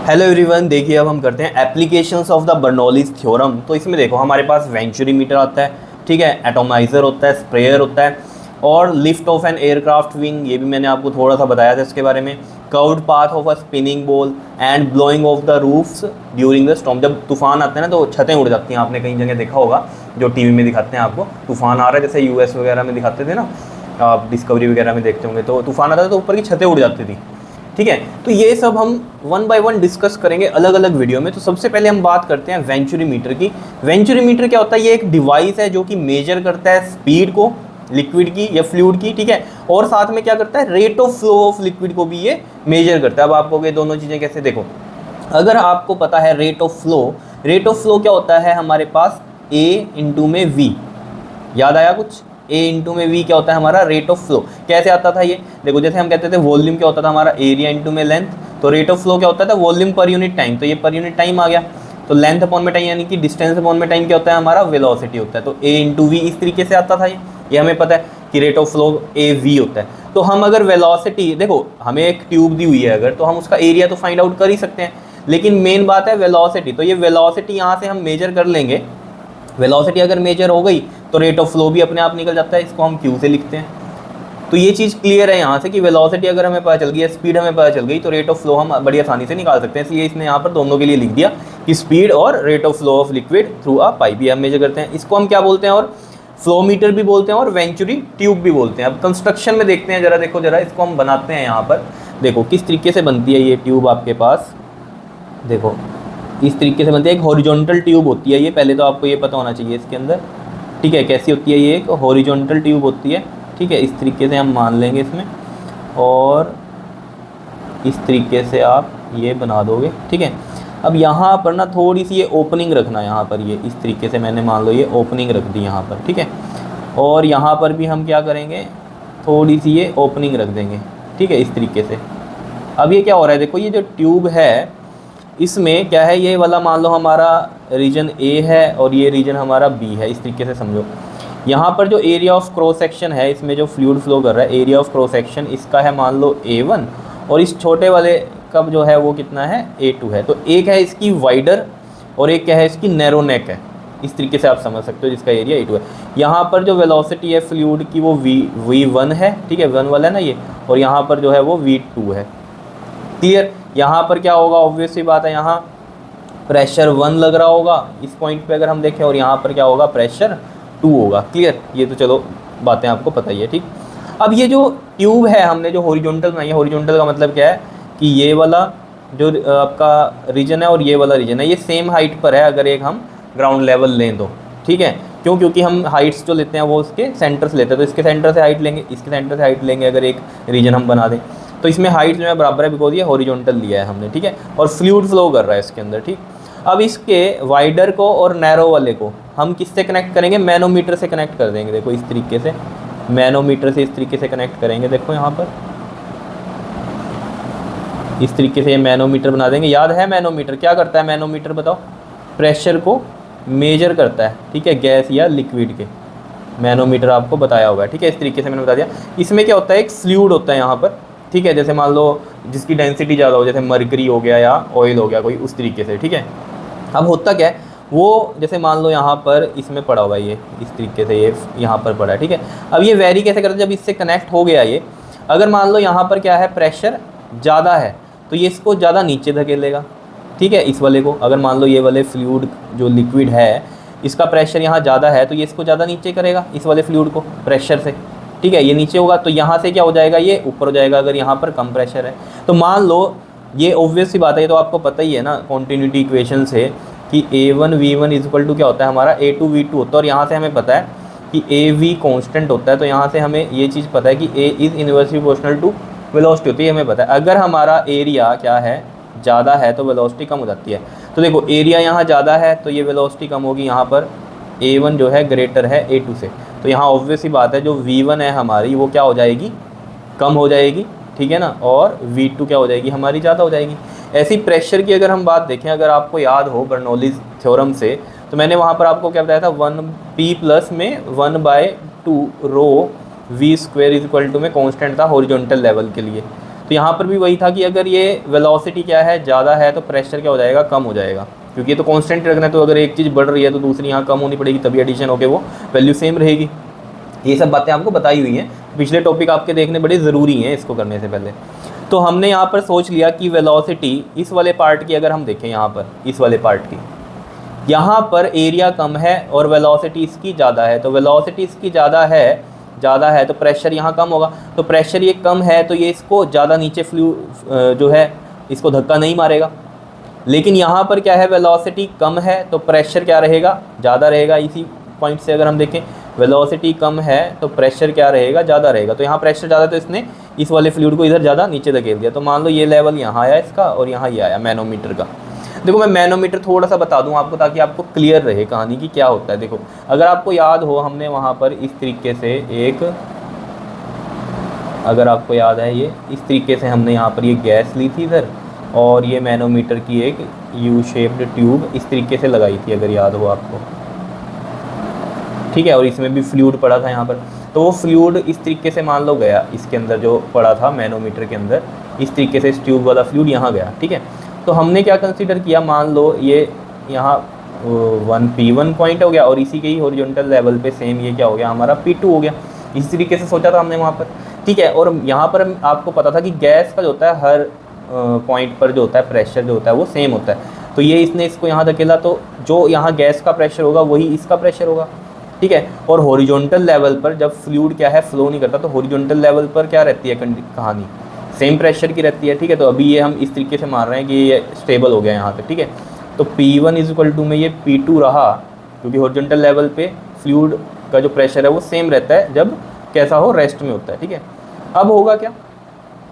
Hello everyone, देखिए अब हम करते हैं applications of the Bernoulli's theorem. तो इसमें देखो हमारे पास वेंचुरीमीटर आता है, ठीक है, एटोमाइज़र होता है, स्प्रेयर होता है और lift off an aircraft wing, ये भी मैंने आपको थोड़ा सा बताया था इसके बारे में। Curved path of a spinning ball and blowing of the roofs during the storm. जब तूफान आते हैं ना तो छतें उड़ जाती हैं, आपने कई जगह देखा होगा, जो टीवी में दिखाते हैं आपको। तूफान आ रहा है जैसे यूएस वगैरह में दिखाते थे ना, आप डिस्कवरी वगैरह में देखते होंगे, तो तूफान आता था तो ऊपर की छतें उड़ जाती थी, ठीक है। तो ये सब हम वन बाय वन डिस्कस करेंगे अलग अलग वीडियो में। तो सबसे पहले हम बात करते हैं वेंचुरीमीटर की। वेंचुरीमीटर क्या होता है? ये एक डिवाइस है जो कि मेजर करता है स्पीड को लिक्विड की या फ्लूइड की, ठीक है, और साथ में क्या करता है, rate of flow of liquid को भी ये मेजर करता है। अब आपको ये दोनों चीज़ें कैसे, देखो अगर आपको पता है रेट ऑफ फ्लो क्या होता है हमारे पास, ए इंटू में वी, याद आया कुछ? ए इंटू में वी क्या होता है हमारा, रेट ऑफ फ्लो। कैसे आता था ये, देखो जैसे हम कहते थे वॉल्यूम क्या होता था हमारा, एरिया इंटू में लेंथ, तो रेट ऑफ फ्लो क्या होता था, वॉल्यूम पर यूनिट टाइम, तो ये पर यूनिट टाइम आ गया। तो लेंथ अपॉन में टाइम यानी कि डिस्टेंस अपॉन में टाइम क्या होता है हमारा, वेलोसिटी होता है। तो ए इंटू वी इस तरीके से आता था ये हमें पता है कि rate of flow A V होता है। तो हम अगर वेलोसिटी, देखो हमें एक ट्यूब दी हुई है अगर, तो हम उसका एरिया तो फाइंड आउट कर ही सकते हैं, लेकिन मेन बात है वेलोसिटी। तो ये वेलोसिटी यहाँ से हम मेजर कर लेंगे। वेलोसिटी अगर मेजर हो गई तो रेट ऑफ फ्लो भी अपने आप निकल जाता है, इसको हम क्यू से लिखते हैं। तो ये चीज़ क्लियर है यहाँ से कि वेलोसिटी अगर हमें पता चल गई, स्पीड हमें पता चल गई, तो रेट ऑफ फ्लो हम बड़ी आसानी से निकाल सकते हैं। इसलिए इसने यहाँ पर दोनों के लिए लिख दिया कि स्पीड और rate of flow of liquid through a pipe भी हम मेजर करते हैं। इसको हम क्या बोलते हैं, और फ्लो मीटर भी बोलते हैं और वेंचुरी ट्यूब भी बोलते हैं। अब कंस्ट्रक्शन में देखते हैं जरा, देखो जरा इसको हम बनाते हैं यहाँ पर। देखो किस तरीके से बनती है ये ट्यूब आपके पास, देखो इस तरीके से बनती है। एक हॉरिजॉन्टल ट्यूब होती है ये, पहले तो आपको ये पता होना चाहिए इसके अंदर, ठीक है, कैसी होती है ये, एक हॉरिजॉन्टल ट्यूब होती है, ठीक है। इस तरीके से हम मान लेंगे इसमें, और इस तरीके से आप ये बना दोगे, ठीक है। अब यहाँ पर ना थोड़ी सी ये ओपनिंग रखना, यहाँ पर ये इस तरीके से मैंने मान लो ये ओपनिंग रख दी यहाँ पर, ठीक है। और यहाँ पर भी हम क्या करेंगे, थोड़ी सी ये ओपनिंग रख देंगे, ठीक है, इस तरीके से। अब ये क्या हो रहा है, देखो ये जो ट्यूब है इसमें क्या है, ये वाला मान लो हमारा रीजन ए है और ये रीजन हमारा बी है, इस तरीके से समझो। यहाँ पर जो एरिया ऑफ क्रॉस सेक्शन है, इसमें जो फ्लूइड फ्लो कर रहा है, एरिया ऑफ क्रॉस सेक्शन इसका है मान लो A1, और इस छोटे वाले का जो है वो कितना है, A2 है। तो एक है इसकी वाइडर और एक क्या है इसकी नैरो नेक है, इस तरीके से आप समझ सकते हो, जिसका एरिया A2 है। यहाँ पर जो वेलोसिटी है फ्लूइड की वो V1 है, ठीक है, वन वाला है ना ये, और यहाँ पर जो है वो V2 है। क्लियर? यहाँ पर क्या होगा, ऑब्वियसली बात है, यहाँ प्रेशर 1 लग रहा होगा इस पॉइंट पे अगर हम देखें, और यहाँ पर क्या होगा, प्रेशर 2 होगा। क्लियर? ये तो चलो बातें आपको पता ही है, ठीक। अब ये जो ट्यूब है हमने जो हॉरिजॉन्टल बनाई है, हॉरिजॉन्टल का मतलब क्या है कि ये वाला जो आपका रीजन है और ये वाला रीजन है, ये सेम हाइट पर है अगर एक हम ग्राउंड लेवल लें तो, ठीक है। क्यों? क्योंकि हम हाइट्स जो लेते हैं वो उसके सेंटर से लेते हैं, तो इसके सेंटर से हाइट लेंगे, इसके सेंटर से हाइट लेंगे अगर एक रीजन हम बना दें, तो इसमें हाइट जो है बराबर है, बिकॉज ये हॉरिजॉन्टल लिया है हमने, ठीक है, और फ्लूइड फ्लो कर रहा है इसके अंदर, ठीक। अब इसके वाइडर को और नैरो वाले को हम किससे कनेक्ट करेंगे, मैनोमीटर से कनेक्ट कर देंगे। देखो इस तरीके से मैनोमीटर से इस तरीके से कनेक्ट करेंगे, देखो यहाँ पर इस तरीके से ये मैनोमीटर बना देंगे। याद है मैनोमीटर क्या करता है, मैनोमीटर बताओ, प्रेशर को मेजर करता है, ठीक है, गैस या लिक्विड के। मैनोमीटर आपको बताया होगा, ठीक है, इस तरीके से मैंने बता दिया। इसमें क्या होता है, एक फ्लूइड होता है यहाँ पर, ठीक है, जैसे मान लो जिसकी डेंसिटी ज़्यादा हो, जैसे मरकरी हो गया या ऑयल हो गया कोई, उस तरीके से, ठीक है। अब होता क्या है वो, जैसे मान लो यहाँ पर इसमें पड़ा हुआ है ये, इस तरीके से ये यहाँ पर पड़ा है, ठीक है। अब ये वेरी कैसे करता है, जब इससे कनेक्ट हो गया ये, अगर मान लो यहाँ पर क्या है, प्रेशर ज़्यादा है तो ये इसको ज़्यादा नीचे धकेलेगा, ठीक है, इस वाले को। अगर मान लो ये वाले फ्लूइड जो लिक्विड है इसका प्रेशर यहाँ ज़्यादा है तो ये इसको ज़्यादा नीचे करेगा, इस वाले फ्लूइड को प्रेशर से, ठीक है, ये नीचे होगा तो यहाँ से क्या हो जाएगा, ये ऊपर हो जाएगा अगर यहाँ पर कम प्रेशर है। तो मान लो ये ऑब्वियस सी बात है, ये तो आपको पता ही है ना कॉन्टिन्यूटी इक्वेशन से कि A1 V1 इक्वल टू क्या होता है हमारा, A2 V2 होता है। और यहाँ से हमें पता है कि AV कांस्टेंट होता है, तो यहाँ से हमें ये चीज़ पता है कि A is inversely proportional to velocity होती है, हमें पता है। अगर हमारा एरिया क्या है, ज़्यादा है, तो वेलोसिटी कम हो जाती है। तो देखो एरिया यहाँ ज़्यादा है तो ये वेलोसिटी कम होगी, यहाँ पर A1 जो है ग्रेटर है A2 से, तो यहाँ ऑब्वियस ही बात है जो V1 है हमारी वो क्या हो जाएगी, कम हो जाएगी, ठीक है ना, और V2 क्या हो जाएगी हमारी, ज़्यादा हो जाएगी। ऐसी प्रेशर की अगर हम बात देखें, अगर आपको याद हो बर्नौलीज थ्योरम से, तो मैंने वहाँ पर आपको क्या बताया था, 1P प्लस में 1/2 रो V² इक्वल टू में कॉन्स्टेंट था हॉरिजॉन्टल लेवल के लिए। तो यहाँ पर भी वही था कि अगर ये वेलोसिटी क्या है ज़्यादा है तो प्रेशर क्या हो जाएगा, कम हो जाएगा, क्योंकि ये तो कांस्टेंट रखना है। तो अगर एक चीज़ बढ़ रही है तो दूसरी यहाँ कम होनी पड़ेगी, तभी एडिशन होकर वो वैल्यू सेम रहेगी। ये सब बातें आपको बताई हुई हैं, पिछले टॉपिक आपके देखने बड़े ज़रूरी हैं इसको करने से पहले। तो हमने यहाँ पर सोच लिया कि वेलोसिटी इस वाले पार्ट की अगर हम देखें, यहाँ पर इस वाले पार्ट की, यहाँ पर एरिया कम है और वेलोसिटी इसकी ज़्यादा है। तो वेलोसिटी इसकी ज़्यादा है तो प्रेशर यहाँ कम होगा। तो प्रेशर ये कम है तो ये इसको ज़्यादा नीचे जो है इसको धक्का नहीं मारेगा। लेकिन यहाँ पर क्या है, वेलोसिटी कम है तो प्रेशर क्या रहेगा, ज़्यादा रहेगा। इसी पॉइंट से अगर हम देखें, वेलोसिटी कम है तो प्रेशर क्या रहेगा, ज़्यादा रहेगा। तो यहाँ प्रेशर ज़्यादा तो इसने इस वाले फ्लूइड को इधर ज़्यादा नीचे धकेल दिया। तो मान लो ये लेवल यहाँ आया इसका और यहाँ ये आया मैनोमीटर का। देखो मैं मैनोमीटर थोड़ा सा बता दूं आपको ताकि आपको क्लियर रहे कहानी की क्या होता है। देखो अगर आपको याद हो, हमने वहाँ पर इस तरीके से अगर आपको याद है, ये इस तरीके से हमने यहाँ पर ये गैस ली थी इधर, और ये मैनोमीटर की एक यू शेप्ड ट्यूब इस तरीके से लगाई थी, अगर याद हो आपको, ठीक है। और इसमें भी फ्लूइड पड़ा था यहाँ पर। तो वो फ्लूइड इस तरीके से मान लो गया इसके अंदर, जो पड़ा था मैनोमीटर के अंदर, इस तरीके से इस ट्यूब वाला फ्लूइड यहाँ गया, ठीक है। तो हमने क्या कंसीडर किया, मान लो ये यहाँ P1 पॉइंट हो गया और इसी के ही हॉरिजॉन्टल लेवल पे सेम ये क्या हो गया हमारा P2 हो गया। इस तरीके से सोचा था हमने वहाँ पर, ठीक है। और यहाँ पर आपको पता था कि गैस का जो होता है हर पॉइंट पर जो होता है प्रेशर जो होता है वो सेम होता है। तो ये इसने इसको यहाँ धकेला तो जो यहाँ गैस का प्रेशर होगा वही इसका प्रेशर होगा, ठीक है। और हॉरिजॉन्टल लेवल पर जब फ्लूइड क्या है फ्लो नहीं करता, तो हॉरिजॉन्टल लेवल पर क्या रहती है कहानी, सेम प्रेशर की रहती है, ठीक है। तो अभी ये हम इस तरीके से मान रहे हैं कि ये स्टेबल हो गया यहाँ पे, ठीक है। तो P1 इक्वल टू में ये P2 रहा, क्योंकि हॉरिजॉन्टल लेवल पे फ्लूइड का जो प्रेशर है वो सेम रहता है जब कैसा हो, रेस्ट में होता है, ठीक है। अब होगा क्या,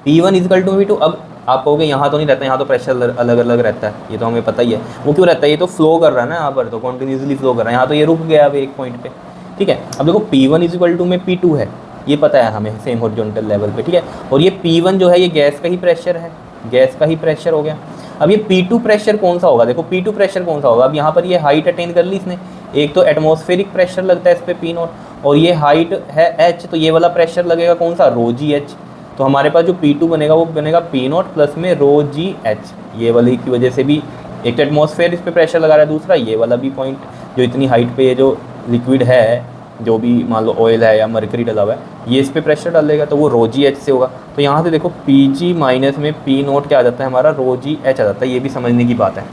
P1 इक्वल टू P2। अब आप कहोगे यहाँ तो नहीं रहता, यहाँ तो प्रेशर अलग अलग रहता है, ये तो हमें पता ही है। वो क्यों रहता है, ये तो फ्लो कर रहा है ना, यहाँ पर तो कॉन्टिन्यूसली फ्लो कर रहा है, यहाँ तो ये रुक गया अब एक पॉइंट पे, ठीक है। अब देखो P1 इक्वल टू में P2 है, ये पता है हमें, सेम हॉरिजॉन्टल लेवल पे, ठीक है। और ये P1 जो है ये गैस का ही प्रेशर है, गैस का ही प्रेशर हो गया। अब ये P2 प्रेशर कौन सा होगा, देखो P2 प्रेशर कौन सा होगा। अब यहाँ पर ये हाइट अटेन कर ली इसने, एक तो एटमॉस्फेरिक प्रेशर लगता है इस पर P0, और ये हाइट है H, तो ये वाला प्रेशर लगेगा कौन सा, ρgh। तो हमारे पास जो P2 बनेगा वो बनेगा P0 प्लस में ρgh। ये वाली की वजह से भी एक तो एटमॉस्फेयर इस पर प्रेशर लगा रहा है, दूसरा ये वाला भी पॉइंट जो इतनी हाइट पे ये जो लिक्विड है, जो भी मान लो ऑयल है या मरकरी डला हुआ है, ये इस पर प्रेशर डालेगा तो वो ρgh से होगा। तो यहाँ से देखो Pg माइनस में P0 क्या आ जाता है हमारा, ρgh आ जाता है। ये भी समझने की बात है।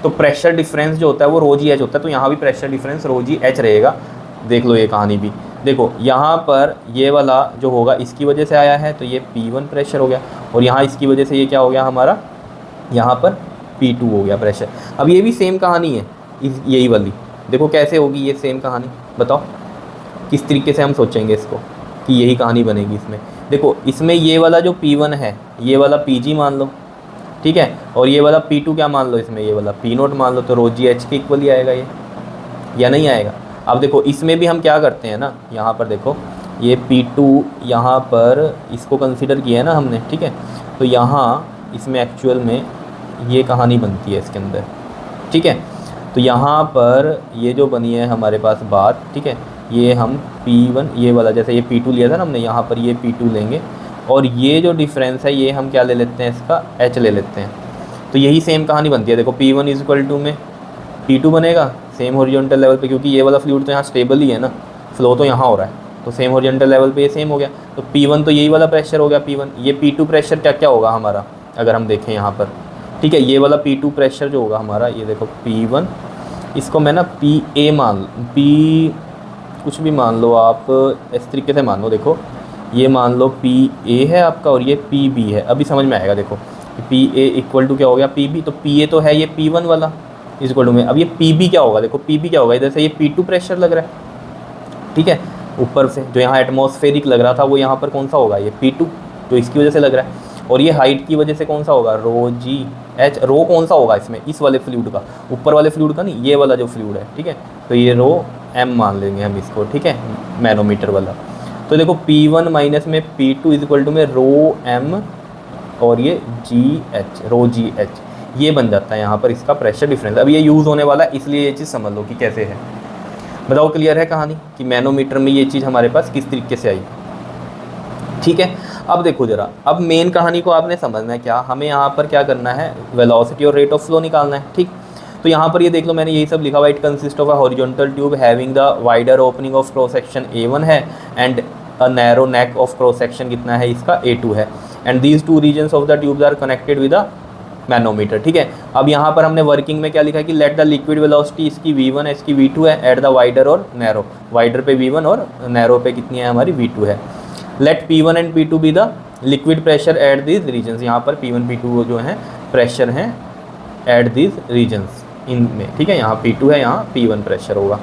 तो प्रेशर डिफरेंस जो होता है वो ρgh होता है, तो यहाँ भी प्रेशर डिफरेंस ρgh रहेगा। देख लो ये कहानी भी, देखो यहाँ पर ये वाला जो होगा इसकी वजह से आया है तो ये P1 प्रेशर हो गया, और यहाँ इसकी वजह से ये क्या हो गया हमारा, यहाँ पर P2 हो गया प्रेशर। अब ये भी सेम कहानी है यही वाली, देखो कैसे होगी ये सेम कहानी, बताओ किस तरीके से हम सोचेंगे इसको कि यही कहानी बनेगी इसमें। देखो इसमें ये वाला जो P1 है ये वाला Pg मान लो, ठीक है, और ये वाला P2 क्या मान लो, इसमें ये वाला P0 मान लो, तो ρgh के इक्वल ही आएगा ये, या नहीं आएगा। अब देखो इसमें भी हम क्या करते हैं ना, यहाँ पर देखो ये P2 यहाँ पर इसको कंसीडर किया है ना हमने, ठीक है। तो यहाँ इसमें एक्चुअल में ये कहानी बनती है इसके अंदर, ठीक है। तो यहाँ पर ये जो बनी है हमारे पास बात, ठीक है, ये हम P1 ये वाला जैसे ये P2 लिया था ना हमने, यहाँ पर ये P2 लेंगे, और ये जो डिफरेंस है ये हम क्या ले लेते हैं, इसका H ले लेते हैं। तो यही सेम कहानी बनती है। देखो P1 इक्वल टू में P2 बनेगा सेम हॉरिजॉन्टल लेवल पे, क्योंकि ये वाला फ्लूइड तो यहाँ स्टेबल ही है ना, फ्लो तो यहाँ हो रहा है, तो सेम हॉरिजॉन्टल लेवल पे ये सेम हो गया। तो P1 तो यही वाला प्रेशर हो गया P1। ये P2 प्रेशर क्या क्या होगा हमारा, अगर हम देखें यहाँ पर, ठीक है, ये वाला P2 प्रेशर जो होगा हमारा, ये देखो P1, इसको मैं ना PA मान कुछ भी मान लो आप, इस तरीके से मान लो। देखो ये मान लो PA है आपका और ये PB है, अभी समझ में आएगा। देखो PA इक्वल टू क्या हो गया PB, तो PA तो है ये P1 वाला इक्वल टू में, अब ये PB क्या होगा, देखो PB क्या होगा, इधर से ये P2 प्रेशर लग रहा है, ठीक है, ऊपर से जो यहाँ एटमॉस्फेरिक लग रहा था वो यहाँ पर कौन सा होगा, ये P2, तो इसकी वजह से लग रहा है। और ये हाइट की वजह से कौन सा होगा, ρgh। रो कौन सा होगा इसमें, इस वाले फ्लूइड का, ऊपर वाले फ्लूइड का नहीं, ये वाला जो फ्लूइड है, ठीक है। तो ये ρm मान लेंगे हम इसको, ठीक है, मैनोमीटर वाला। तो देखो P1 माइनस में P2 इक्वल टू में ρm और ये ρgh, ये बन जाता है यहाँ पर इसका प्रेशर डिफरेंस। अब ये यूज़ होने वाला है, इसलिए ये चीज़ समझ लो कि कैसे है। बताओ क्लियर है कहानी कि मैनोमीटर में ये चीज़ हमारे पास किस तरीके से आई, ठीक है। अब देखो जरा, अब मेन कहानी को आपने समझना है क्या, हमें यहाँ पर क्या करना है, वेलोसिटी और रेट ऑफ फ्लो निकालना है, ठीक। तो यहाँ पर ये देख लो, मैंने यही सब लिखा हुआ, it consist of a horizontal tube having the wider opening of cross section A1 है and a narrow neck of cross section कितना है इसका, A2 है, and these two regions of the tubes are connected with a manometer, ठीक है। अब यहाँ पर हमने वर्किंग में क्या लिखा है कि लेट द लिक्विड वेलोसिटी, इसकी V1 है, इसकी V2 है, एट द वाइडर और नैरो, वाइडर पे V1 और नैरो पे कितनी है हमारी V2 है। Let P1 and P2 be the liquid pressure at this regions, यहाँ पर P1 P2 जो हैं प्रेशर हैं एट दिस रीजन्स इनमें, ठीक है। यहाँ P2 है, यहाँ P1 प्रेशर होगा।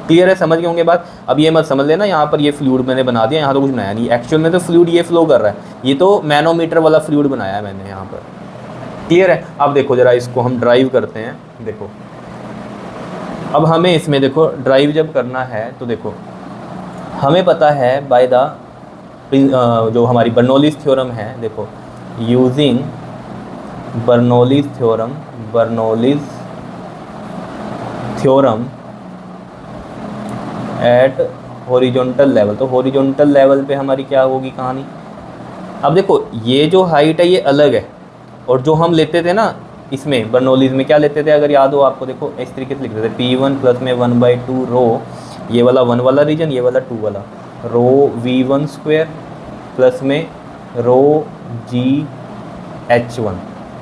क्लियर है, समझ गए होंगे बात। अब ये मत समझ लेना यहाँ पर ये फ्लूइड मैंने बना दिया, यहाँ तो कुछ बनाया नहीं, एक्चुअल में तो फ्लूइड ये फ्लो कर रहा है, ये तो मैनोमीटर वाला फ्लूइड बनाया है मैंने यहाँ पर। क्लियर है। अब देखो जरा, इसको हम ड्राइव करते हैं। देखो अब हमें इसमें देखो ड्राइव जब करना है तो देखो हमें पता है बाय द जो हमारी बर्नौलीज़ थ्योरम है, देखो using Bernoulli's theorem at horizontal level, तो हॉरिजॉन्टल लेवल पे हमारी क्या होगी कहानी। अब देखो ये जो हाइट है ये अलग है, और जो हम लेते थे ना इसमें बर्नौलीज़ में क्या लेते थे, अगर याद हो आपको, देखो इस तरीके से लिखते थे P1 प्लस में 1/2 रो, ये वाला 1 वाला रीजन, ये वाला 2 वाला, रो V1 स्क्वायर प्लस में रो GH1,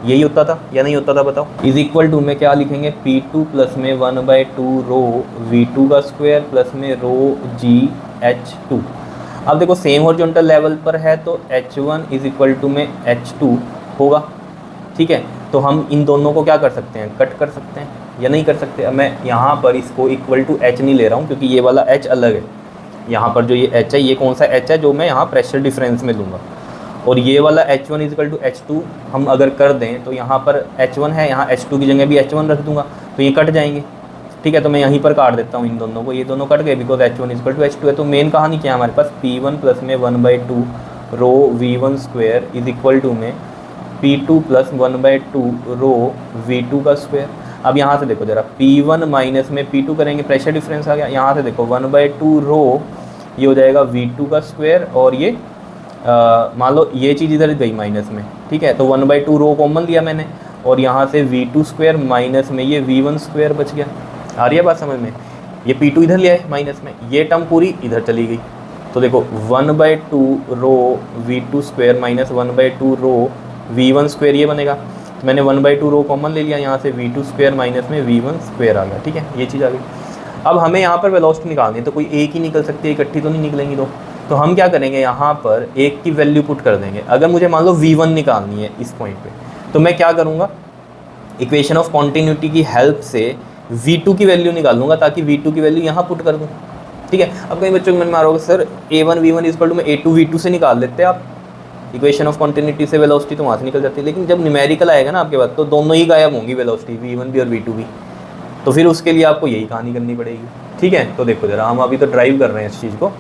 यही होता था या नहीं होता था बताओ। इज इक्वल टू में क्या लिखेंगे, P2 प्लस में 1/2 रो V2 का स्क्वायर प्लस में रो GH2। अब देखो सेम हॉरिजॉन्टल लेवल पर है तो H1 इज इक्वल टू में H2 होगा, ठीक है। तो हम इन दोनों को क्या कर सकते हैं, कट कर सकते हैं या नहीं कर सकते। अब मैं यहाँ पर इसको इक्वल टू H नहीं ले रहा हूँ क्योंकि ये वाला H अलग है, यहाँ पर जो ये H है ये कौन सा H है जो मैं यहाँ प्रेशर डिफरेंस में लूँगा, और ये वाला H1 is equal to H2 हम अगर कर दें तो यहाँ पर H1 है, यहाँ H2 की जगह भी H1 रख दूँगा तो ये कट जाएंगे, ठीक है। तो मैं यहीं पर काट देता हूँ इन दोनों को, ये दोनों कट गए because H1 is equal to H2 है। तो मेन कहानी क्या है हमारे पास, P1 प्लस में 1/2 rho V1 square is equal to में P2 प्लस 1/2 रो V2 का स्क्वायर। अब यहाँ से देखो जरा, P1 माइनस में P2 करेंगे, प्रेशर डिफरेंस आ गया। यहाँ से देखो 1/2 रो ये हो जाएगा V2 का स्क्वायर, और ये मान लो ये चीज़ इधर गई माइनस में, ठीक है। तो 1/2 रो कॉमन लिया मैंने, और यहाँ से V2 स्क्वायर माइनस में ये V1 स्क्वायर बच गया। आ रही है बात समझ में, ये P2 इधर लिया है माइनस में, ये टर्म पूरी इधर चली गई। तो देखो 1/2 रो V2 square minus 1/2 rho V1 square ये बनेगा। तो मैंने 1/2 रो कॉमन ले लिया, यहाँ से V2 स्क्वायर माइनस में V1 स्क्वायर आ गया, ठीक है, ये चीज़ आ गई। अब हमें यहाँ पर वेलोसिटी निकालनी है, तो कोई एक ही निकल सकती है, इकट्ठी तो नहीं निकलेंगी दो। तो हम क्या करेंगे, यहाँ पर एक की वैल्यू पुट कर देंगे। अगर मुझे मान लो V1 निकालनी है इस पॉइंट पे, तो मैं क्या करूँगा, इक्वेशन ऑफ कॉन्टीन्यूटी की हेल्प से V2 की वैल्यू निकालूंगा ताकि V2 की वैल्यू यहाँ पुट कर दूँ, ठीक है। अब कई बच्चों के मन में आ रहा होगा sir A1 V1 equal to में A2 V2 से निकाल लेते हैं आप, इक्वेशन ऑफ कॉन्टीन्यूटी से वेलोसिटी तो वहाँ से निकल जाती है। लेकिन जब न्यूमेरिकल आएगा ना आपके पास, तो दोनों ही गायब होंगी, वेलोसिटी V1 भी और V2 भी। तो फिर उसके लिए आपको यही कहानी करनी पड़ेगी, ठीक है। तो देखो जरा, हम अभी तो ड्राइव कर रहे हैं इस चीज़ को,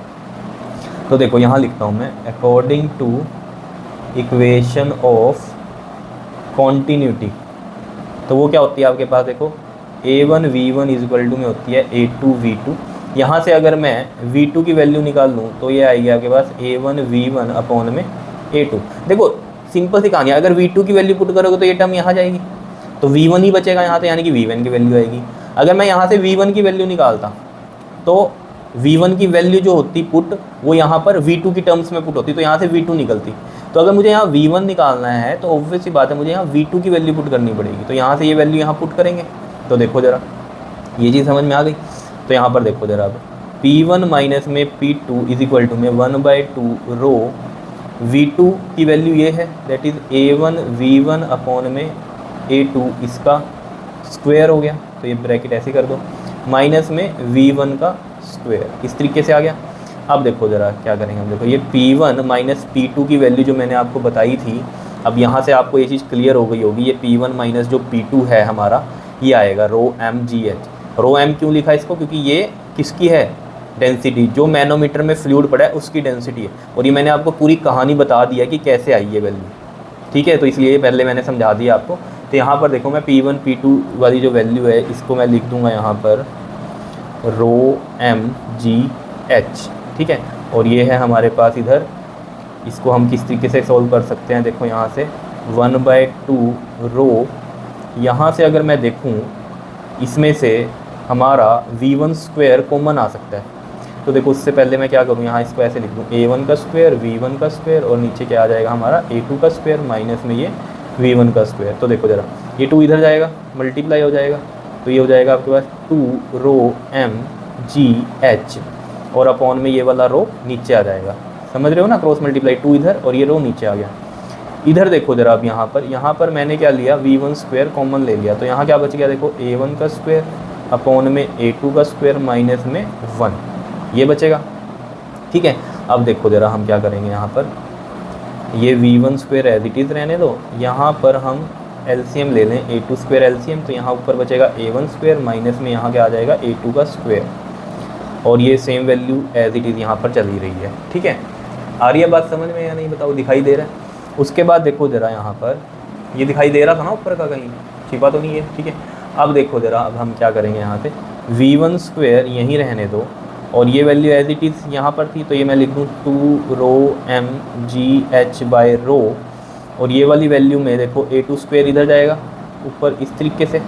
तो देखो यहाँ लिखता हूँ मैं, according to equation of continuity, तो वो क्या होती है आपके पास, देखो A1 V1 is equal to में होती है A2 V2। यहाँ से अगर मैं V2 की वैल्यू निकाल लूँ तो ये आएगी आपके पास A1 V1 अपॉन में A2। देखो सिंपल सी कहानी है, अगर V2 की वैल्यू पुट करोगे तो ये टर्म यहाँ जाएगी, तो V1 ही बचेगा यहाँ से, यानी कि V1 की वैल्यू आएगी। अगर मैं यहाँ से V1 की वैल्यू निकालता तो V1 की वैल्यू जो होती पुट, वो यहाँ पर V2 की टर्म्स में पुट होती, तो यहाँ से V2 निकलती। तो अगर मुझे यहाँ V1 निकालना है तो ऑब्वियस सी बात है, मुझे यहाँ V2 की वैल्यू पुट करनी पड़ेगी। तो यहाँ से ये वैल्यू यहाँ पुट करेंगे, तो देखो ज़रा ये चीज़ समझ में आ गई। तो यहाँ पर देखो ज़रा, अब P1 माइनस में P2 इज इक्वल टू में 1/2 रो V2 की वैल्यू ये है, that is A1 V1 upon में A2, इसका स्क्वायर हो गया, तो ये ब्रैकेट ऐसे कर दो, माइनस में V1 का स्क्वायर, इस तरीके से आ गया। अब देखो ज़रा क्या करेंगे हम, देखो ये P1 माइनस P2 की वैल्यू जो मैंने आपको बताई थी, अब यहाँ से आपको ये चीज़ क्लियर हो गई होगी। ये P1 माइनस जो P2 है हमारा, ये आएगा रो mgh। रो m क्यों लिखा है इसको, क्योंकि ये किसकी है, डेंसिटी, जो मैनोमीटर में फ्लूइड पड़ा है उसकी डेंसिटी है। और ये मैंने आपको पूरी कहानी बता दी है कि कैसे आई ये वैल्यू, ठीक है। तो इसलिए पहले मैंने समझा दिया आपको। तो यहाँ पर देखो मैं P1 P2 वाली जो वैल्यू है इसको मैं लिख दूँगा यहाँ पर रो mgh, ठीक है। और ये है हमारे पास इधर इसको हम किस तरीके से सॉल्व कर सकते हैं, देखो यहाँ से 1/2 रो, यहाँ से अगर मैं देखूँ इसमें से हमारा v1 स्क्वायर कॉमन आ सकता है। तो देखो उससे पहले मैं क्या करूँ, यहाँ इसको ऐसे लिख दूँ a1 का स्क्वायर v1 का स्क्वायर और नीचे क्या आ जाएगा हमारा a2 का स्क्वायर माइनस में ये v1 का स्क्वायर। तो देखो ज़रा ये 2 इधर जाएगा, मल्टीप्लाई हो जाएगा, तो ये हो जाएगा आपके पास 2 रो m g h और अपॉन में ये वाला रो नीचे आ जाएगा। समझ रहे हो ना, क्रॉस मल्टीप्लाई 2 इधर और ये रो नीचे आ गया। इधर देखो ज़रा अब यहाँ पर मैंने क्या लिया, v1 स्क्वायर कॉमन ले लिया, तो यहाँ क्या बच गया देखो a1 का स्क्वायर अपॉन में a2 का स्क्वायर माइनस में 1, ये बचेगा। ठीक है, अब देखो ज़रा हम क्या करेंगे, यहाँ पर ये v1 square as it is रहने दो, यहाँ पर हम एलसीएम ले लें a2 स्क्वायर एलसीएम, तो यहाँ ऊपर बचेगा a1 स्क्वायर माइनस में यहाँ क्या आ जाएगा a2 का स्क्वायर, और ये same value as it is यहाँ पर चली रही है। ठीक है, आ रही है बात समझ में या नहीं बताओ, दिखाई दे रहा है। उसके बाद देखो ज़रा यहाँ पर ये दिखाई दे रहा था ना ऊपर का, कहीं छिपा तो नहीं है। ठीक है, अब देखो ज़रा अब हम क्या करेंगे, यहाँ से v1 स्क्वायर यहीं रहने दो और ये वैल्यू एज इट इज़ यहाँ पर थी, तो ये मैं लिख दूँ 2 रो m g h बाय रो, और ये वाली वैल्यू में देखो a2 स्क्वायर इधर जाएगा ऊपर इस तरीके से,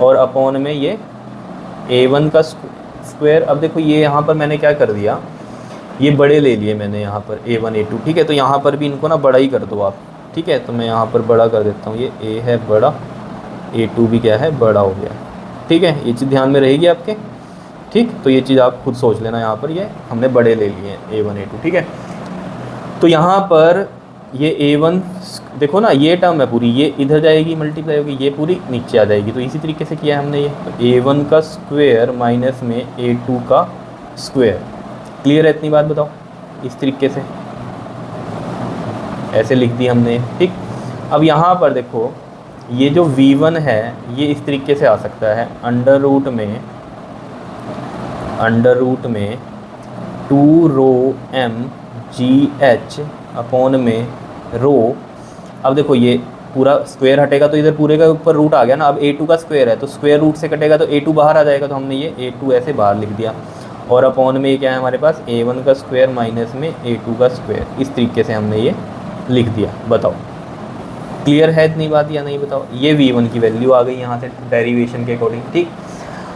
और अपॉन में ये a1 का स्क्वायर। अब देखो ये यहाँ पर मैंने क्या कर दिया, ये बड़े ले लिए मैंने यहाँ पर a1 a2। ठीक है, तो यहाँ पर भी इनको ना बड़ा ही कर दो आप। ठीक है, तो मैं यहाँ पर बड़ा कर देता हूँ, ये a है बड़ा, a2 भी क्या है बड़ा हो गया। ठीक है, ये चीज़ ध्यान में रहेगी आपके। ठीक, तो ये चीज़ आप खुद सोच लेना, यहाँ पर ये हमने बड़े ले लिए हैं a1 a2। ठीक है, तो यहाँ पर ये a1 देखो ना, ये टर्म है पूरी, ये इधर जाएगी मल्टीप्लाई होगी, ये पूरी नीचे आ जाएगी। तो इसी तरीके से किया है हमने ये, तो a1 का स्क्वायर माइनस में a2 का स्क्वायर। क्लियर है इतनी बात बताओ, इस तरीके से ऐसे लिख दी हमने। ठीक, अब यहाँ पर देखो ये जो v1 है ये इस तरीके से आ सकता है अंडर रूट में 2 रो m g h अपॉन में रो। अब देखो ये पूरा स्क्वायर हटेगा तो इधर पूरे का ऊपर रूट आ गया ना। अब a2 का स्क्वायर है तो स्क्वायर रूट से कटेगा तो a2 बाहर आ जाएगा, तो हमने ये a2 ऐसे बाहर लिख दिया, और अपॉन में ये क्या है हमारे पास a1 का स्क्वायर माइनस में a2 का स्क्वायर। इस तरीके से हमने ये लिख दिया। बताओ क्लियर है इतनी बात या नहीं बताओ। ये v1 की वैल्यू आ गई यहाँ से डेरिवेशन के अकॉर्डिंग। ठीक,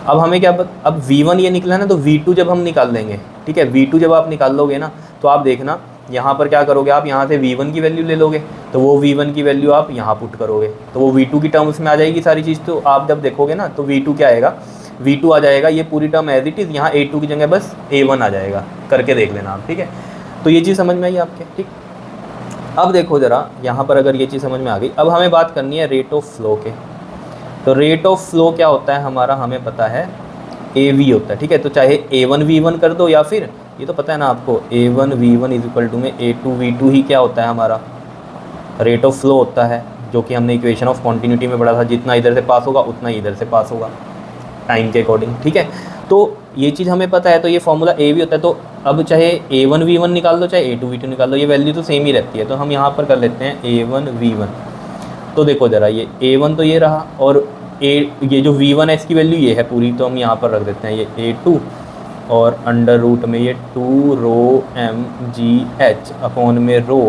अब हमें क्या अब v1 ये निकला ना, तो v2 जब हम निकाल लेंगे, ठीक है, v2 जब आप निकाल लोगे ना तो आप देखना यहाँ पर क्या करोगे, आप यहाँ से v1 की वैल्यू ले लोगे, तो वो v1 की वैल्यू आप यहाँ पुट करोगे तो वो v2 की टर्म्स में आ जाएगी सारी चीज़। तो आप जब देखोगे ना तो v2 क्या आएगा, v2 आ जाएगा ये पूरी टर्म एज इट इज़, यहाँ a2 की जगह बस a1 आ जाएगा, करके देख लेना आप। ठीक है, तो ये चीज़ समझ में आई आपके। ठीक, अब देखो ज़रा यहाँ पर अगर ये चीज़ समझ में आ गई, अब हमें बात करनी है रेट ऑफ फ्लो के। तो रेट ऑफ फ्लो क्या होता है हमारा, हमें पता है AV होता है। ठीक है, तो चाहे A1 V1 कर दो या फिर ये तो पता है ना आपको A1 V1 is equal to में A2 V2 ही क्या होता है हमारा रेट ऑफ फ्लो होता है, जो कि हमने इक्वेशन ऑफ कॉन्टिन्यूटी में पढ़ा था। जितना इधर से पास होगा उतना ही इधर से पास होगा टाइम के अकॉर्डिंग। ठीक है, तो ये चीज़ हमें पता है, तो ये फॉर्मूला AV होता है। तो अब चाहे A1 V1 निकाल दो चाहे A2 V2 निकाल दो, ये वैल्यू तो सेम ही रहती है। तो हम यहाँ पर कर लेते हैं A1 V1। तो देखो ज़रा ये A1 तो ये रहा, और ये जो V1 है इसकी वैल्यू ये है पूरी, तो हम यहाँ पर रख देते हैं ये A2 और अंडर रूट में ये 2 रो m g h अपॉन में रो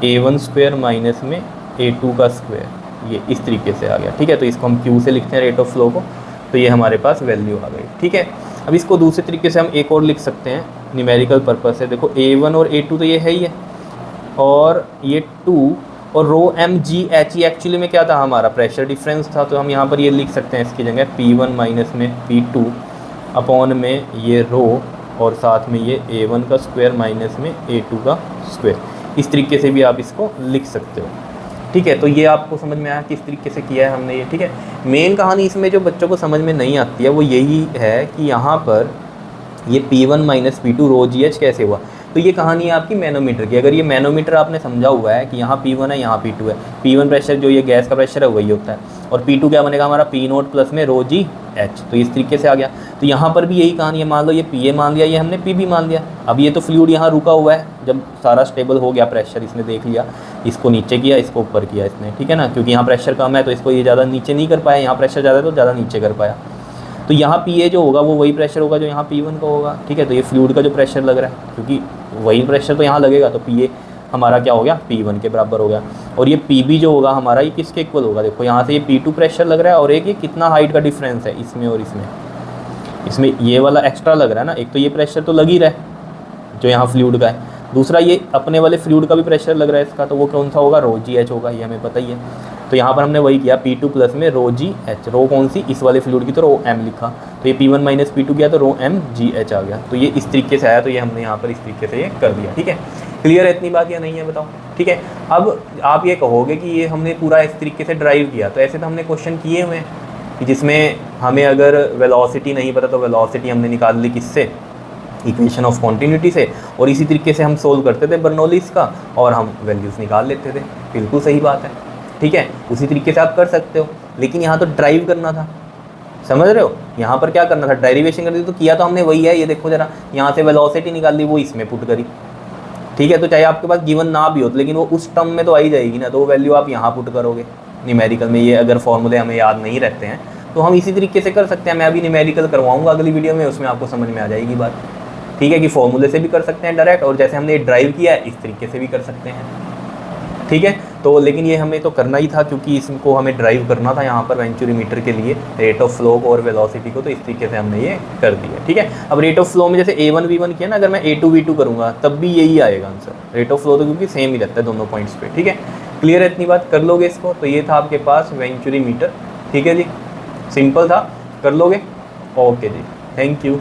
A1 स्क्वायर माइनस में A2 का स्क्वायर, ये इस तरीके से आ गया। ठीक है, तो इसको हम Q से लिखते हैं रेट ऑफ फ्लो को, तो ये हमारे पास वैल्यू आ गई। ठीक है, अब इसको दूसरे तरीके से हम एक और लिख सकते हैं न्यूमेरिकल पर्पस से। देखो A1 और A2 तो ये है ही है, और ये 2 और रो m g h ही एक्चुअली में क्या था हमारा प्रेशर डिफरेंस था। तो हम यहाँ पर ये लिख सकते हैं इसकी जगह P1 माइनस में P2 अपॉन में ये रो और साथ में ये A1 का स्क्वायर माइनस में A2 का स्क्वायर। इस तरीके से भी आप इसको लिख सकते हो। ठीक है, तो ये आपको समझ में आया किस तरीके से किया है हमने ये। ठीक है, मेन कहानी इसमें जो बच्चों को समझ में नहीं आती है वो यही है कि यहाँ पर ये P1 माइनस P2 रो जी एच कैसे हुआ। तो ये कहानी है आपकी मैनोमीटर की। अगर ये मैनोमीटर आपने समझा हुआ है कि यहाँ P1 है यहाँ P2 है, P1 प्रेशर जो ये गैस का प्रेशर है वही होता है, और P2 क्या बनेगा हमारा P0 प्लस में रो जी एच। तो इस तरीके से आ गया। तो यहाँ पर भी यही कहानी है। मान लो ये PA मान लिया, ये हमने PB मान लिया। अब ये तो फ्लूइड यहाँ रुका हुआ है, जब सारा स्टेबल हो गया प्रेशर इसने देख लिया, इसको नीचे किया इसको ऊपर किया इसने। ठीक है ना, क्योंकि यहाँ प्रेशर कम है तो इसको ये ज़्यादा नीचे नहीं कर पाया, यहाँ प्रेशर ज़्यादा है तो ज़्यादा नीचे कर पाया। तो यहाँ PA जो होगा वो वही प्रेशर होगा जो यहाँ P1 का होगा। ठीक है, तो ये फ्लूइड का जो प्रेशर लग रहा है, क्योंकि वही प्रेशर तो यहाँ लगेगा, तो पी ए हमारा क्या हो गया, P1 के बराबर हो गया। और ये PB जो होगा हमारा, ये किसके इक्वल होगा, देखो यहाँ से ये P2 प्रेशर लग रहा है, और एक ये कितना हाइट का डिफरेंस है इसमें और इसमें ये वाला एक्स्ट्रा लग रहा है ना। एक तो ये प्रेशर तो लग ही रहा है जो यहाँ फ्लूइड का है, दूसरा ये अपने वाले फ्लूइड का भी प्रेशर लग रहा है इसका, तो वो कौन सा होगा, रो जी एच होगा, ये हमें पता ही है। तो यहाँ पर हमने वही किया, P2 प्लस में रो जी एच, रो कौन सी, इस वाले फ्लूइड की, तो रो एम लिखा, तो ये P1 माइनस P2 किया तो रो एम जी एच आ गया। तो ये इस तरीके से आया, तो ये हमने यहाँ पर इस तरीके से ये कर दिया। ठीक है, क्लियर है इतनी बात या नहीं है बताओ। ठीक है, अब आप ये कहोगे कि ये हमने पूरा इस तरीके से ड्राइव किया, तो ऐसे तो हमने क्वेश्चन किए हुए हैं कि जिसमें हमें अगर वेलोसिटी नहीं पता तो वेलोसिटी हमने निकाल ली किससे, इक्वेशन ऑफ कॉन्टिन्यूटी से, और इसी तरीके से हम सोल्व करते थे बर्नौलीज का और हम वैल्यूज़ निकाल लेते थे। बिल्कुल सही बात है। ठीक है, उसी तरीके से आप कर सकते हो, लेकिन यहाँ तो ड्राइव करना था, समझ रहे हो, यहाँ पर क्या करना था, डेरिवेशन कर दी, तो किया तो हमने वही है। ये देखो जरा, यहाँ से वेलोसिटी निकाल ली, वो इसमें पुट करी। ठीक है, तो चाहे आपके पास गिवन ना भी हो तो लेकिन वो उस टर्म में तो आ ही जाएगी ना, तो वो वैल्यू आप यहाँ पुट करोगे न्यूमेरिकल में। ये अगर फॉर्मूले हमें याद नहीं रहते हैं तो हम इसी तरीके से कर सकते हैं। मैं अभी न्यूमेरिकल करवाऊंगा अगली वीडियो में, उसमें आपको समझ में आ जाएगी बात। ठीक है, कि फॉर्मूले से भी कर सकते हैं डायरेक्ट, और जैसे हमने ड्राइव किया है इस तरीके से भी कर सकते हैं। ठीक है, तो लेकिन ये हमें तो करना ही था क्योंकि इसको हमें ड्राइव करना था यहाँ पर वेंचुरीमीटर के लिए, रेट ऑफ फ्लो और वेलोसिटी को, तो इस तरीके से हमने ये कर दिया। ठीक है, अब रेट ऑफ फ्लो में जैसे A1 V1 किया ना, अगर मैं A2 V2 करूँगा तब भी यही आएगा आंसर। रेट ऑफ फ्लो तो क्योंकि सेम ही रहता है दोनों पॉइंट्स पे। ठीक है, क्लियर है इतनी बात, कर लोगे इसको। तो ये था आपके पास वेंचुरीमीटर। ठीक है जी, सिंपल था, कर लोगे। ओके जी, थैंक यू।